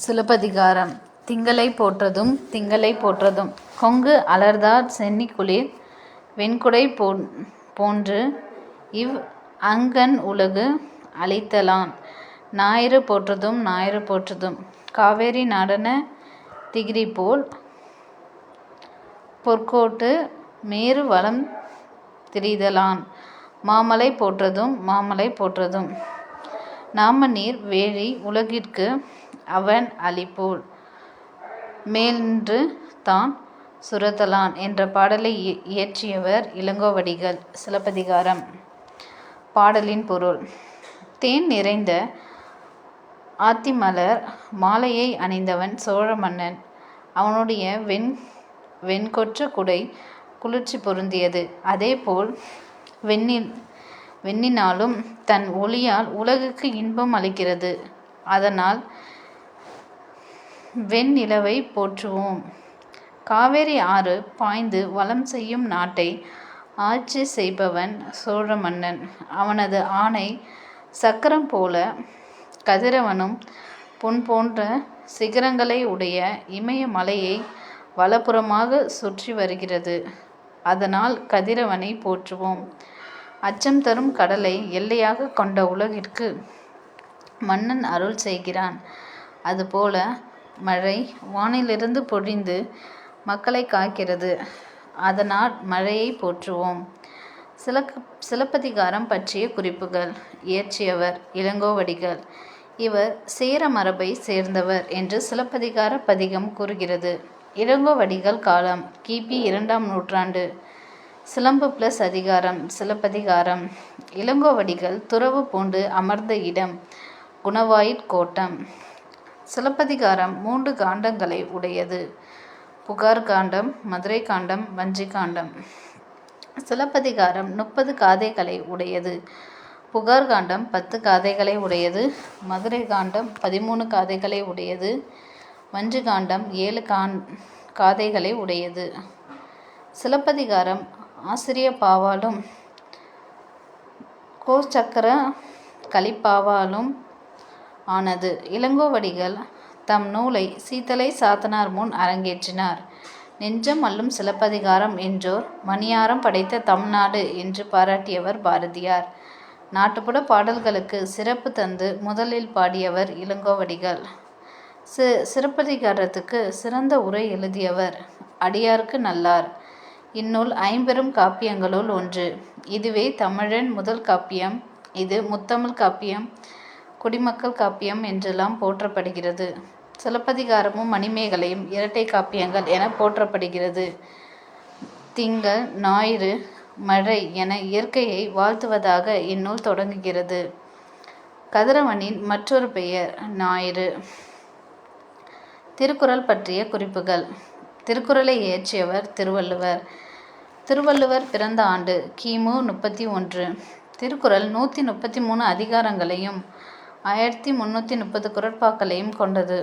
சிலப்பதிகாரம். திங்களை போற்றதும் திங்களை போற்றதும். கொங்கு அலர்தார் சென்னிக்குளிர் வெண்குடை போன்று இவ் அங்கண் உலகு அளித்தலான். ஞாயிறு போற்றதும் ஞாயிறு போற்றதும். காவேரி நடன திகிரிபோல் பொற்கோட்டு மேரு வலம் திரிதலான். மாமலை போற்றதும் மாமலை போற்றதும். நாமநீர் வேழி உலகிற்கு அவன் அளிபோல் மேல்நின்று தான் சுரத்தலான் என்ற பாடலை இயற்றியவர் இளங்கோவடிகள். சிலப்பதிகாரம். பாடலின் பொருள். தேன் நிறைந்த ஆத்திமலர் மாலையை அணிந்தவன் சோழ மன்னன். அவனுடைய வெண்கொற்ற குடை குளிர்ச்சி பொருந்தியது. அதேபோல் வெண்ணினாலும் தன் ஒளியால் உலகுக்கு இன்பம் அளிக்கிறது. அதனால் வெண்ணிலவை போற்றுவோம். காவேரி ஆறு பாய்ந்து வலம் செய்யும் நாட்டை ஆட்சி செய்பவன் சோழ மன்னன். அவனது ஆணை சக்கரம் போல கதிரவனும் பொன் போன்ற சிகரங்களை உடைய இமய மலையை வலப்புறமாக சுற்றி வருகிறது. அதனால் கதிரவனை போற்றுவோம். அச்சம் தரும் கடலை எல்லையாக கொண்ட உலகிற்கு மன்னன் அருள் செய்கிறான். அதுபோல மழை வானிலிருந்து பொழிந்து மக்களை காக்கிறது. அதனால் மழையை போற்றுவோம். சிலப்பதிகாரம் பற்றிய குறிப்புகள். இயற்றியவர் இளங்கோவடிகள். இவர் சேர மரபை சேர்ந்தவர் என்று சிலப்பதிகார பதிகம் கூறுகிறது. இளங்கோவடிகள் காலம் கிபி 2ஆம் நூற்றாண்டு. சிலம்பு + அதிகாரம். சிலப்பதிகாரம். இளங்கோவடிகள் துறவு பூண்டு அமர்ந்த இடம் குணவாயிற் கோட்டம். சிலப்பதிகாரம் 3 காண்டங்களை உடையது. புகார் காண்டம், மதுரை காண்டம், வஞ்சி காண்டம். சிலப்பதிகாரம் 30 காதைகளை உடையது. புகார் காண்டம் 10 காதைகளை உடையது. மதுரை காண்டம் 13 காதைகளை உடையது. வஞ்சி காண்டம் 7 காதைகளை உடையது. சிலப்பதிகாரம் ஆசிரிய பாவாலும் கோச்சக்கர கலிப்பாவாலும் ஆனது. இளங்கோவடிகள் தம் நூலை சீத்தலை சாத்தனார் முன் அரங்கேற்றினார். நெஞ்சம் அள்ளும் சிலப்பதிகாரம் என்றோர் மணியாரம் படைத்த தமிழ்நாடு என்று பாராட்டியவர் பாரதியார். நாட்டுப்புற பாடல்களுக்கு சிறப்பு தந்து முதலில் பாடியவர் இளங்கோவடிகள். சிலப்பதிகாரத்துக்கு சிறந்த உரை எழுதியவர் அடியார்க்கு நல்லார். இந்நூல் 50 காப்பியங்களுள் ஒன்று. இதுவே தமிழன் முதல் காப்பியம். இது முத்தமிழ் காப்பியம், குடிமக்கள் காப்பியம் என்றெல்லாம் போற்றப்படுகிறது. சிலப்பதிகாரமும் மணிமேகலையும் இரட்டை காப்பியங்கள் என போற்றப்படுகிறது. திங்கள், ஞாயிறு, மழை என இயற்கையை வாழ்த்துவதாக இந்நூல் தொடங்குகிறது. கதிரவனின் மற்றொரு பெயர் ஞாயிறு. திருக்குறள் பற்றிய குறிப்புகள். திருக்குறளை இயற்றியவர் திருவள்ளுவர். திருவள்ளுவர் பிறந்த ஆண்டு கிமு 31. திருக்குறள் 133 அதிகாரங்களையும் 1330 குறட்பாக்களையும் கொண்டது.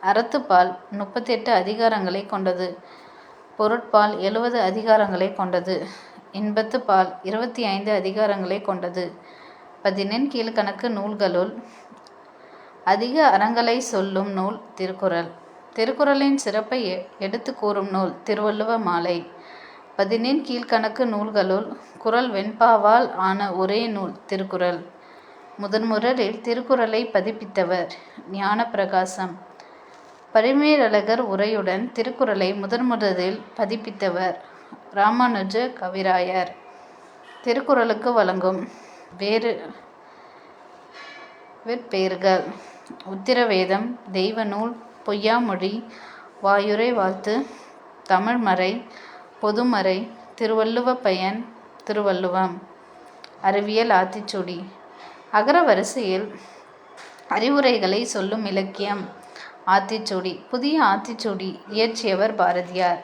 அறத்துப்பால் 38 அதிகாரங்களை கொண்டது. பொருட்பால் 70 அதிகாரங்களை கொண்டது. இன்பத்துப்பால் 25 அதிகாரங்களை கொண்டது. 14 கீழ்க்கணக்கு நூல்களுள் அதிக அறங்களை சொல்லும் நூல் திருக்குறள். திருக்குறளின் சிறப்பை எடுத்து கூறும் நூல் திருவள்ளுவ மாலை. 14 கீழ்க்கணக்கு நூல்களுள் குறள் வெண்பாவால் ஆன ஒரே நூல் திருக்குறள். முதன்முதலில் திருக்குறளை பதிப்பித்தவர் ஞானப்பிரகாசம். பரிமேலழகர் உரையுடன் திருக்குறளை முதன்முதலில் பதிப்பித்தவர் ராமானுஜ கவிராயர். திருக்குறளுக்கு வழங்கும் வேறுபெயர்கள்: உத்திரவேதம், தெய்வநூல், பொய்யாமொழி, வாயுரை வாழ்த்து, தமிழ்மறை, பொதுமறை, திருவள்ளுவப் பயன், திருவள்ளுவம். அறிவியல் ஆத்திச்சூடி. அகர வரிசையில் அறிவுரைகளை சொல்லும் இலக்கியம் ஆத்திச்சூடி. புதிய ஆத்திச்சூடி இயற்றியவர் பாரதியார்.